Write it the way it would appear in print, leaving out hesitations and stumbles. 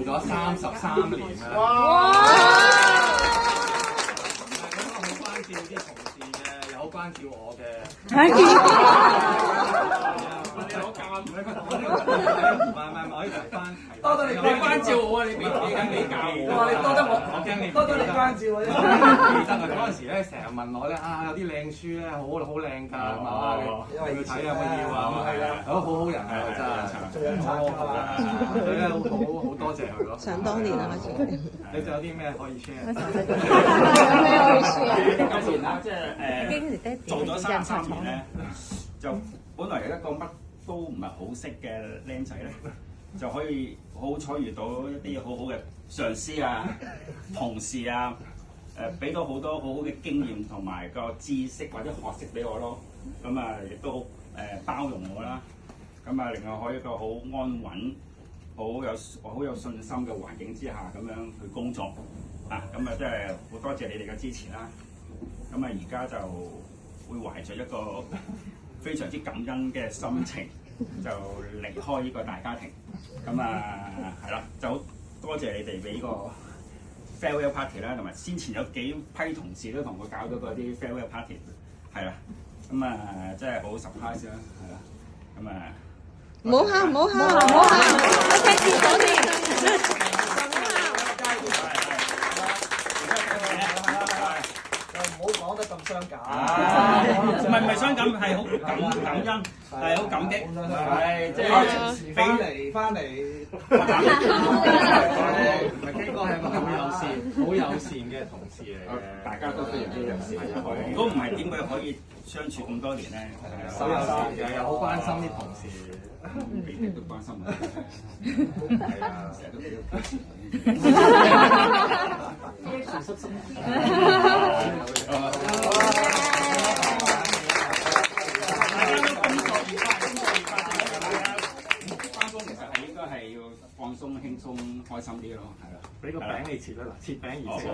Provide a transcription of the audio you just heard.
做咗33年啦。哇！咁我好關照啲同事嘅，有關照我嘅。你攞教唔係，我可以提翻。多得你關照我啊！你俾教我啊！你多得我，我驚你多得你關照我啫。記得啊！嗰陣時咧，成日問我咧有啲靚書咧，好靚㗎，係嘛？因為要睇有乜要啊？係啊，好人啊，真係。做人才㗎嘛。佢咧好多謝佢咯。想當年啊，開始。你仲有啲咩可以 share？有咩可以 share？今年啦，即係做咗33年咧，就本來一個乜都唔係好識嘅僆仔咧，就可以好彩遇到一啲好好嘅上司啊、同事啊，俾到好多好好嘅經驗同埋個知識或者學識俾我咯。咁啊，亦都好包容我啦。咁啊，令我可以一個好安穩、好有信心嘅環境之下咁樣去工作啊。咁啊，真係好多謝你哋嘅支持啦。咁啊，而家就會懷着一個非常之感恩嘅心情，就離開呢個大家庭。咁啊，係啦，就好多謝你哋俾個 farewell party 啦，同埋先前有幾批同事都同我搞咗嗰啲 farewell party， 係啦。咁啊，真係好 surprise 啦，係啦。咁啊，唔好喊，唔好喊，唔好喊，我聽見咗先。唔好講得咁傷感。唔係傷感，係好感恩，係好感激，係即係俾嚟翻嚟。唔係基哥係一個好友善嘅同事嚟嘅，大家都非常之友善。如果唔係點會可以相處咁多年咧？好友善嘅，又好關心啲同事。你哋都關心我。係啊，成日都俾咗支持。要放鬆、輕鬆、開心啲咯，係啦。俾個餅你切啦，嗱，切餅而食。